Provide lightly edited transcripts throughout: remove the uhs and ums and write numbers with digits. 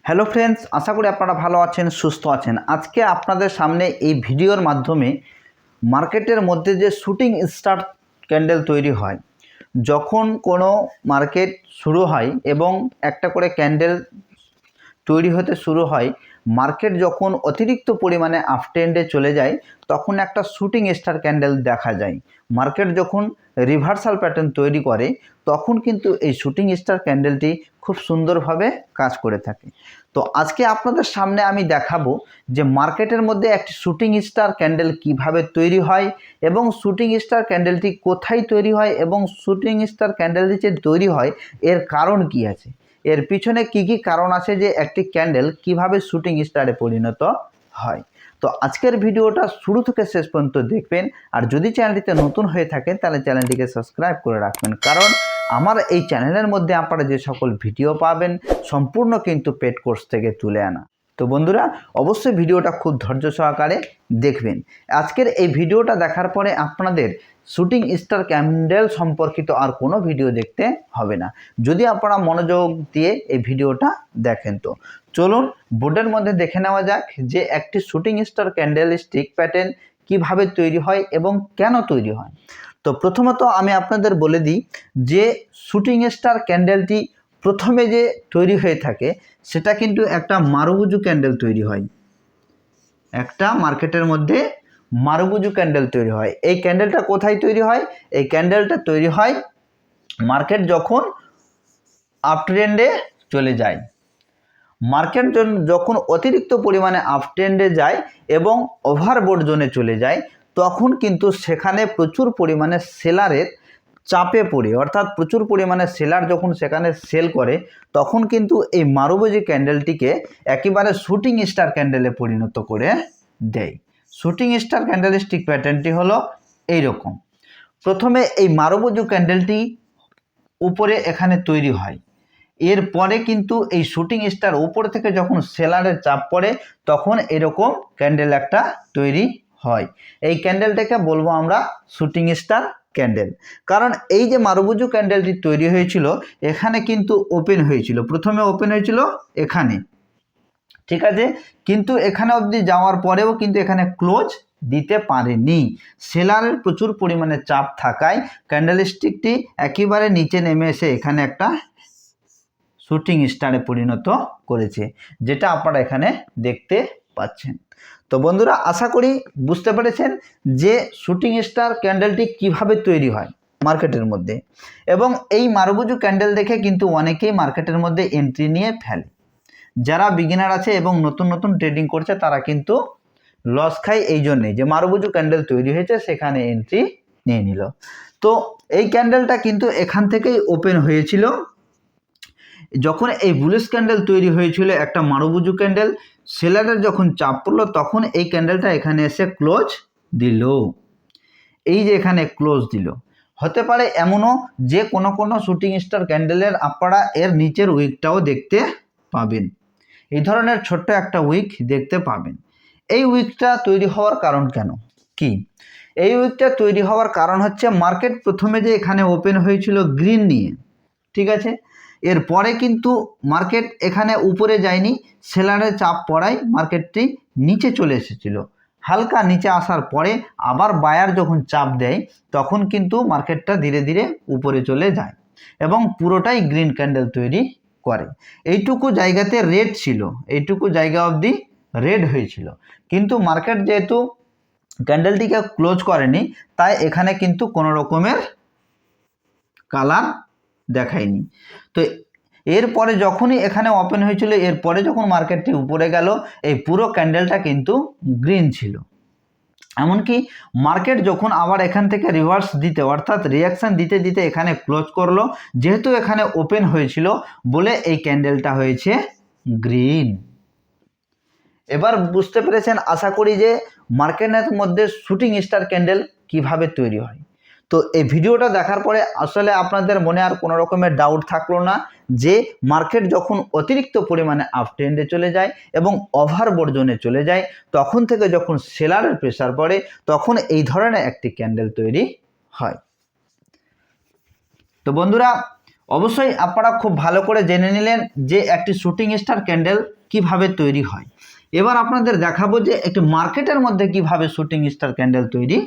Hello friends, আশা করি আপনারা ভালো আছেন, সুস্থ আছেন। আজকে আপনাদের সামনে এই ভিডিওর মাধ্যমে মার্কেটের মধ্যে যে শুটিং স্টার ক্যান্ডেল তৈরি হয়, যখন কোনো মার্কেট শুরু হয় এবং একটা করে ক্যান্ডেল তৈরি হতে শুরু হয়, মার্কেট যখন অতিরিক্ত পরিমাণে আপট্রেন্ডে চলে যায় তখন একটা শুটিং স্টার ক্যান্ডেল দেখা যায়। মার্কেট যখন রিভার্সাল প্যাটার্ন তৈরি করে তখন কিন্তু এই শুটিং স্টার ক্যান্ডেলটি খুব সুন্দরভাবে কাজ করে থাকে। তো আজকে আপনাদের সামনে আমি দেখাবো যে মার্কেটের মধ্যে একটি শুটিং স্টার ক্যান্ডেল কিভাবে তৈরি হয় এবং শুটিং স্টার ক্যান্ডেলটি কোথায় তৈরি হয় এবং শুটিং স্টার ক্যান্ডেলটি যে তৈরি হয় এর কারণ কি আছে, এর পিছনে কি কি কারণ আছে যে একটি ক্যান্ডেল কিভাবে শুটিং স্টারে পরিণত হয়। তো আজকের ভিডিওটা শুরু থেকে শেষ পর্যন্ত দেখবেন, আর যদি চ্যানেলটিতে নতুন হয়ে থাকেন তাহলে চ্যানেলটিকে সাবস্ক্রাইব করে রাখবেন, কারণ আমার এই চ্যানেলের মধ্যে আপনারা যে সকল ভিডিও পাবেন সম্পূর্ণ কিন্তু পেড কোর্স থেকে তুলে আনা। তো বন্ধুরা, অবশ্যই ভিডিওটা খুব ধৈর্য সহকারে দেখবেন। আজকের এই ভিডিওটা দেখার পরে আপনাদের শুটিং স্টার ক্যান্ডেল সম্পর্কিত আর কোনো ভিডিও দেখতে হবে না, যদি আপনারা মনোযোগ দিয়ে এই ভিডিওটা দেখেন। তো চলুন বোর্ডের মধ্যে দেখে নেওয়া যাক যে একটি shooting star candle stick pattern কিভাবে তৈরি হয় এবং কেন তৈরি হয়। তো প্রথমত আমি আপনাদের বলে দিই যে শুটিং স্টার ক্যান্ডেলটি প্রথমে যে তৈরি হয়ে থাকে সেটা কিন্তু একটা মারুবুজু ক্যান্ডেল তৈরি হয়। একটা মার্কেটের মধ্যে মারুবুজু ক্যান্ডেল তৈরি হয়। এই ক্যান্ডেলটা কোথায় তৈরি হয়? এই ক্যান্ডেলটা তৈরি হয় মার্কেট যখন আপট্রেন্ডে চলে যায়। মার্কেট যখন অতিরিক্ত পরিমাণে আপট্রেন্ডে যায় এবং ওভারবোর্ড জোনে চলে যায় তখন কিন্তু সেখানে প্রচুর পরিমাণে সেলারের চাপে পড়ে, অর্থাৎ প্রচুর পরিমাণে সেলার যখন সেখানে সেল করে তখন কিন্তু এই মারুবুজু ক্যান্ডেলটিকে একেবারে শুটিং স্টার ক্যান্ডেলে পরিণত করে দেয়। শুটিং স্টার ক্যান্ডেলস্টিক প্যাটার্নটি হলো এইরকম। প্রথমে এই মারুবুজু ক্যান্ডেলটি উপরে এখানে তৈরি হয়, এরপরে কিন্তু এই শুটিং স্টার উপর থেকে যখন সেলারের চাপ পড়ে তখন এরকম ক্যান্ডেল একটা তৈরি হয়। এই ক্যান্ডেলটাকে বলবো আমরা শুটিং স্টার ক্যান্ডেল, কারণ এই যে মারুবুজু ক্যান্ডেলটি তৈরি হয়েছিল এখানে কিন্তু ওপেন হয়েছিল, প্রথমে ওপেন হয়েছিল এখানে, ঠিক আছে, কিন্তু এখানে অবধি যাওয়ার পরেও কিন্তু এখানে ক্লোজ দিতে পারেনি। সেলারের প্রচুর পরিমাণে চাপ থাকায় ক্যান্ডেলস্টিকটি একেবারে নিচে নেমে এসে এখানে একটা শুটিং স্টারে পরিণত করেছে, যেটা আপনারা এখানে দেখতে পাচ্ছেন। তো বন্ধুরা, আশা করি বুঝতে পেরেছেন যে শুটিং স্টার ক্যান্ডেলটি কিভাবে তৈরি হয় মার্কেটের মধ্যে, এবং এই মারুবুজু ক্যান্ডেল দেখে কিন্তু অনেকেই মার্কেটের মধ্যে এন্ট্রি নিয়ে ফেলে। যারা বিগিনার আছে এবং নতুন নতুন ট্রেডিং করছে তারা কিন্তু লস খায় এই জন্যেই যে মারুবুজু ক্যান্ডেল তৈরি হয়েছে সেখানে এন্ট্রি নিয়ে নিল। তো এই ক্যান্ডেলটা কিন্তু এখান থেকেই ওপেন হয়েছিল। যখন এই বুলিশ ক্যান্ডেল তৈরি হয়েছিল একটা মারুবুজু ক্যান্ডেল, সেলারের যখন চাপ পড়লো তখন এই ক্যান্ডেলটা এখানে এসে ক্লোজ দিল। এই যে এখানে ক্লোজ দিল, হতে পারে এমনও যে কোনো কোনো শুটিং স্টার ক্যান্ডেলের আপনারা এর নিচের উইকটাও দেখতে পাবেন। এই ধরনের ছোট্ট একটা উইক দেখতে পাবেন। এই উইকটা তৈরি হওয়ার কারণ কেন কি? এই উইকটা তৈরি হওয়ার কারণ হচ্ছে মার্কেট প্রথমে যে এখানে ওপেন হয়েছিল গ্রিন নিয়ে, ঠিক আছে, এরপরে কিন্তু মার্কেট এখানে উপরে যায়নি, সেলারের চাপ পড়ায় মার্কেটটি নিচে চলে এসেছিল। হালকা নিচে আসার পরে আবার বায়ার যখন চাপ দেয় তখন কিন্তু মার্কেটটা ধীরে ধীরে উপরে চলে যায় এবং পুরোটাই গ্রিন ক্যান্ডেল তৈরি করে। এইটুকু জায়গাতে রেড ছিল, এইটুকু জায়গা অবধি রেড হয়েছিল, কিন্তু মার্কেট যেহেতু ক্যান্ডেলটিকে ক্লোজ করেনি তাই এখানে কিন্তু কোনো রকমের কালার দেখায়নি। তো এরপরে যখনই এখানে ওপেন হয়েছিল, এরপরে যখন মার্কেটটি উপরে গেল এই পুরো ক্যান্ডেলটা কিন্তু গ্রিন ছিল। এমনকি মার্কেট যখন আবার এখান থেকে রিভার্স দিতে অর্থাৎ রিয়াকশান দিতে দিতে এখানে ক্লোজ করলো, যেহেতু এখানে ওপেন হয়েছিল বলে এই ক্যান্ডেলটা হয়েছে গ্রিন। এবার বুঝতে পেরেছেন আশা করি যে মার্কেটের মধ্যে শুটিং স্টার ক্যান্ডেল কিভাবে তৈরি হয়। তো এই ভিডিওটা দেখার পরে আসলে আপনাদের মনে আর কোনো রকমের ডাউট থাকলো না যে মার্কেট যখন অতিরিক্ত পরিমাণে আপট্রেন্ডে চলে যায় এবং ওভারবোর্ড জোনে চলে যায় তখন থেকে যখন সেলারের প্রেসার পড়ে তখন এই ধরনের একটি ক্যান্ডেল তৈরি হয়। তো বন্ধুরা, অবশ্যই আপনারা খুব ভালো করে জেনে নিলেন যে একটি শুটিং স্টার ক্যান্ডেল কিভাবে তৈরি হয়। এবার আপনাদের দেখাবো যে একটি মার্কেটের মধ্যে কিভাবে শুটিং স্টার ক্যান্ডেল তৈরি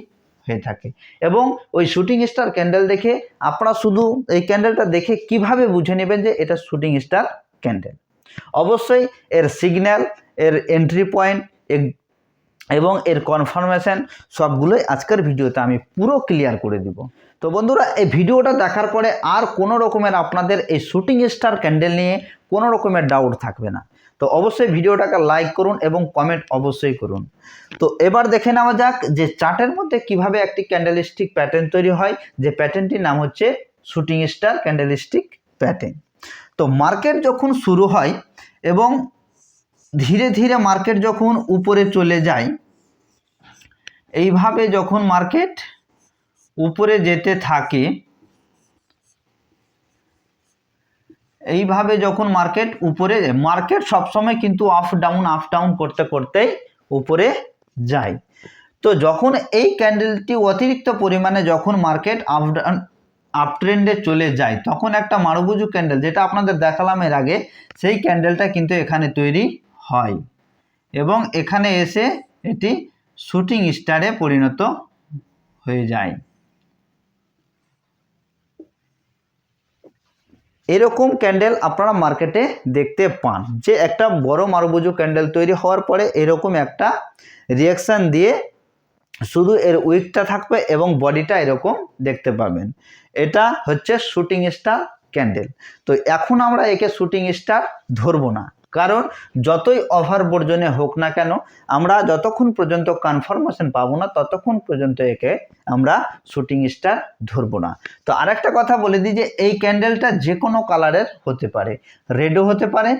হয়ে থাকে এবং ওই শুটিং স্টার ক্যান্ডেল দেখে আপনারা শুধু এই ক্যান্ডেলটা দেখে কিভাবে বুঝে নেবেন যে এটা শুটিং স্টার ক্যান্ডেল। অবশ্যই এর সিগন্যাল, এর এন্ট্রি পয়েন্ট এবং এর কনফার্মেশন সবগুলোই আজকের ভিডিওতে আমি পুরো ক্লিয়ার করে দিব। তো বন্ধুরা, এই ভিডিওটা দেখার পরে আর কোনো রকমের আপনাদের এই শুটিং স্টার ক্যান্ডেল নিয়ে কোনো রকমের ডাউট থাকবে না। তো অবশ্যই ভিডিওটাকে লাইক করুন এবং কমেন্ট অবশ্যই করুন। তো এবার দেখে নেওয়া যাক যে চার্টের মধ্যে কিভাবে একটি ক্যান্ডেলস্টিক প্যাটার্ন তৈরি হয়, যে প্যাটার্নটির নাম হচ্ছে শুটিং স্টার ক্যান্ডেলস্টিক প্যাটার্ন। তো মার্কেট যখন শুরু হয় এবং ধীরে ধীরে মার্কেট যখন উপরে চলে যায়, এইভাবে যখন মার্কেট উপরে যেতে থাকে, এইভাবে যখন মার্কেট উপরে, মার্কেট সবসময় কিন্তু আপ ডাউন করতে করতেই উপরে যায়। তো যখন এই ক্যান্ডেলটি অতিরিক্ত পরিমাণে যখন মার্কেট আপ ট্রেন্ডে চলে যায়, তখন একটা মারুবুজু ক্যান্ডেল, যেটা আপনাদের দেখালাম এর আগে, সেই ক্যান্ডেলটা কিন্তু এখানে তৈরি হয় এবং এখানে এসে এটি শুটিং স্টারে পরিণত হয়ে যায়। এরকম ক্যান্ডেল আপনারা মার্কেটে দেখতে পান যে একটা বড় মারুবুজু ক্যান্ডেল তৈরি হওয়ার পরে এরকম একটা রিয়াকশান দিয়ে শুধু এর উইকটা থাকবে এবং বডিটা এরকম দেখতে পাবেন। এটা হচ্ছে শুটিং স্টার ক্যান্ডেল। তো এখন আমরা একে শুটিং স্টার ধরবো না, কারণ যতই ওভার বর্জনে হোক না কেন, আমরা যতক্ষণ পর্যন্ত কনফার্মেশন পাবো না ততক্ষণ পর্যন্ত একে আমরা শুটিং স্টার ধরবো না। তো আরেকটা কথা বলে দিই যে এই ক্যান্ডেলটা যে কোনো কালারের হতে পারে, রেডও হতে পারে,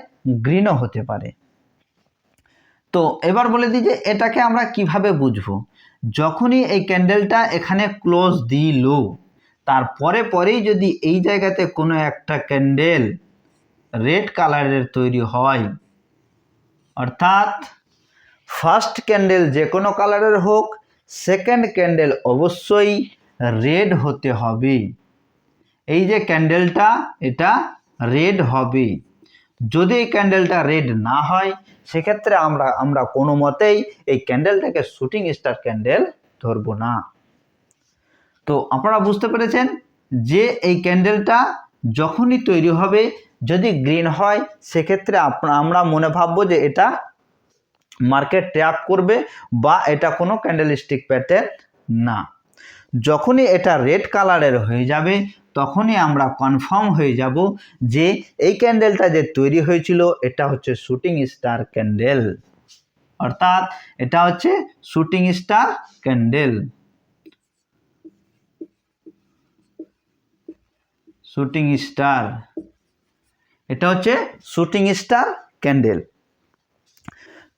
গ্রিনও হতে পারে। তো এবার বলে দিই যে এটাকে আমরা কিভাবে বুঝবো। যখনই এই ক্যান্ডেলটা এখানে ক্লোজ দিল, তারপরে পরেই যদি এই জায়গাতে কোনো একটা ক্যান্ডেল রেড কালারের তৈরি হয়, অর্থাৎ ফার্স্ট ক্যান্ডেল যে কোনো কালারের হোক, সেকেন্ড ক্যান্ডেল অবশ্যই রেড হতে হবে। এই যে ক্যান্ডেলটা, এটা রেড হবে। যদি এই ক্যান্ডেলটা রেড না হয়, সেক্ষেত্রে আমরা কোনো মতেই এই ক্যান্ডেলটাকে শুটিং স্টার ক্যান্ডেল ধরবো না। তো আপনারা বুঝতে পেরেছেন যে এই ক্যান্ডেলটা যখনই তৈরি হবে, যদি গ্রিন হয়, সেক্ষেত্রে আমরা মনে ভাববো যে এটা মার্কেট ট্র্যাপ করবে বা এটা কোনো ক্যান্ডেলস্টিক প্যাটার্ন না। যখনই এটা রেড কালারের হয়ে যাবে, তখনই আমরা কনফার্ম হয়ে যাব যে এই ক্যান্ডেলটা যে তৈরি হয়েছিল এটা হচ্ছে শুটিং স্টার ক্যান্ডেল, অর্থাৎ এটা হচ্ছে shooting star candle. Shooting star, এটা হচ্ছে শুটিং স্টার ক্যান্ডেল।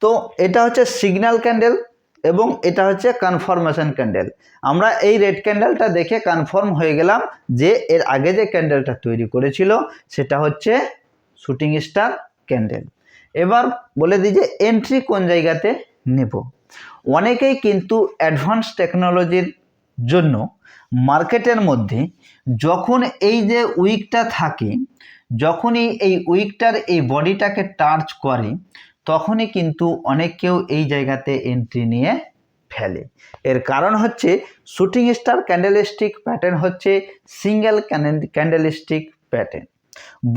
তো এটা হচ্ছে সিগন্যাল ক্যান্ডেল এবং এটা হচ্ছে কনফার্মেশন ক্যান্ডেল। আমরা এই রেড ক্যান্ডেলটা দেখে কনফার্ম হয়ে গেলাম যে এর আগে যে ক্যান্ডেলটা তৈরি করেছিল সেটা হচ্ছে শুটিং স্টার ক্যান্ডেল। এবার বলে দিই যে এন্ট্রি কোন জায়গাতে নেব। অনেকেই কিন্তু অ্যাডভান্স টেকনোলজির জন্য মার্কেটের মধ্যে যখন এই যে উইকটা থাকে, যখনই এই উইকটার এই বডিটাকে টাচ করে, তখনই কিন্তু অনেকেও এই জায়গাতে এন্ট্রি নিয়ে ফেলে। এর কারণ হচ্ছে শুটিং স্টার ক্যান্ডেলস্টিক প্যাটার্ন হচ্ছে সিঙ্গেল ক্যান্ডেলস্টিক প্যাটার্ন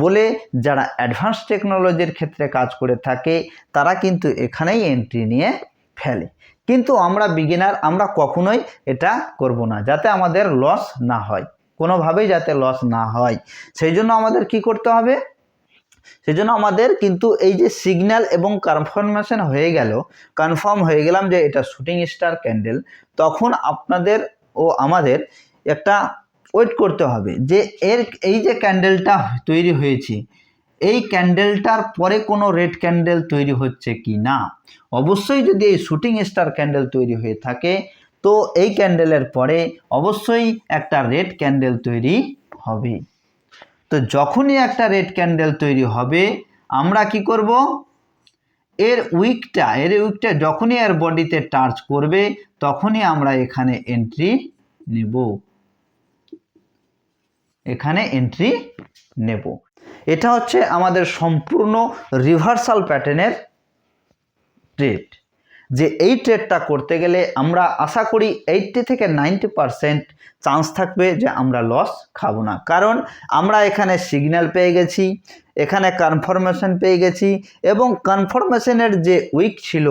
বলে যারা অ্যাডভান্স টেকনোলজির ক্ষেত্রে কাজ করে থাকে তারা কিন্তু এখানেই এন্ট্রি নিয়ে ফেলে। কিন্তু আমরা বিগিনার, আমরা কখনোই এটা করব না, যাতে আমাদের লস না হয়, কোনোভাবেই যাতে লস না হয়। সেই জন্য আমাদের কি করতে হবে, সেজন্য আমাদের কিন্তু এই যে সিগন্যাল এবং কনফার্মেশন হয়ে গেল, কনফার্ম হয়ে গেলাম যে এটা শুটিং স্টার ক্যান্ডেল, তখন আপনাদের ও আমাদের একটা ওয়েট করতে হবে যে এই যে ক্যান্ডেলটা তৈরি হয়েছে, এই ক্যান্ডেলটার পরে কোনো রেড ক্যান্ডেল তৈরি হচ্ছে কি না। অবশ্যই যদি এই শুটিং স্টার ক্যান্ডেল তৈরি হয়ে থাকে, তো এই ক্যান্ডেলের পরে অবশ্যই একটা রেড ক্যান্ডেল তৈরি হবে। তো যখনই একটা রেড ক্যান্ডেল তৈরি হবে, আমরা কি করব, এর উইকটা যখনই এর বডিতে টাচ করবে, তখনই আমরা এখানে এন্ট্রি নেব। এখানে এন্ট্রি নেব। এটা হচ্ছে আমাদের সম্পূর্ণ রিভার্সাল প্যাটার্নের ট্রেড। যে এই ট্রেডটা করতে গেলে আমরা আশা করি 80 থেকে 90% চান্স থাকবে যে আমরা লস খাবো না, কারণ আমরা এখানে সিগন্যাল পেয়ে গেছি, এখানে কনফার্মেশন পেয়ে গেছি, এবং কনফার্মেশনের যে উইক ছিল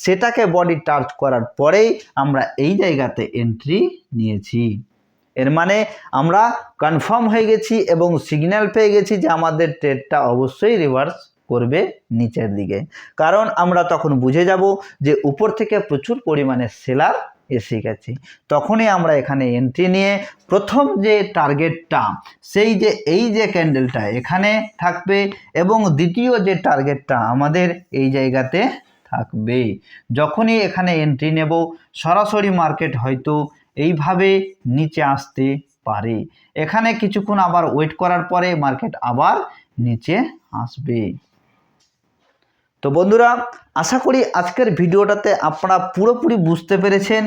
সেটাকে বডি টাচ করার পরেই আমরা এই জায়গাতে এন্ট্রি নিয়েছি। এর মানে আমরা কনফার্ম হয়ে গেছি এবং সিগন্যাল পেয়ে গেছি যে আমাদের ট্রেডটা অবশ্যই রিভার্স করবে নিচের দিকে, কারণ আমরা তখন বুঝে যাব যে উপর থেকে প্রচুর পরিমাণে সেলার এসে গেছে। তখনই আমরা এখানে এন্ট্রি নিয়ে প্রথম যে টার্গেটটা, সেই যে এই যে ক্যান্ডেলটা এখানে থাকবে, এবং দ্বিতীয় যে টার্গেটটা আমাদের এই জায়গাতে থাকবে। যখনই এখানে এন্ট্রি নেব সরাসরি মার্কেট হয়তো এইভাবে নিচে আসতে পারে, এখানে কিছুক্ষণ আবার ওয়েট করার পরে মার্কেট আবার নিচে আসবে। তো বন্ধুরা, আশা করি আজকের ভিডিওটাতে আপনারা পুরোপুরি বুঝতে পেরেছেন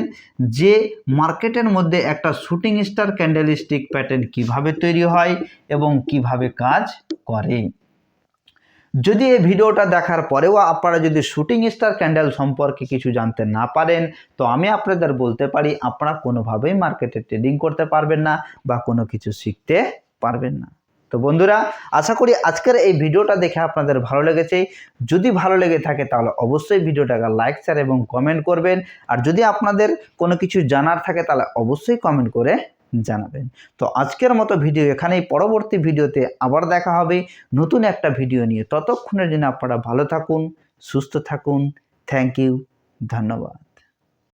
যে মার্কেটের মধ্যে একটা শুটিং স্টার ক্যান্ডেলস্টিক প্যাটার্ন কিভাবে তৈরি হয় এবং কিভাবে কাজ করে। যদি এই ভিডিওটা দেখার পরেও আপনারা যদি শুটিং স্টার ক্যান্ডেল সম্পর্কে কিছু জানতে না পারেন, তো আমি আপনাদের বলতে পারি আপনারা কোনোভাবেই মার্কেটে ট্রেডিং করতে পারবেন না বা কোনো কিছু শিখতে পারবেন না। তো বন্ধুরা, আশা করি আজকের এই ভিডিওটা দেখে আপনাদের ভালো লেগেছে। যদি ভালো লেগে থাকে তাহলে অবশ্যই ভিডিওটাকে লাইক, শেয়ার এবং কমেন্ট করবেন। আর যদি আপনাদের কোনো কিছু জানার থাকে তাহলে অবশ্যই কমেন্ট করে জানাবেন। তো আজকের মতো ভিডিও এখানেই, পরবর্তী ভিডিওতে আবার দেখা হবে নতুন একটা ভিডিও নিয়ে। ততক্ষণের জন্য আপনারা ভালো থাকুন, সুস্থ থাকুন। থ্যাংক ইউ, ধন্যবাদ।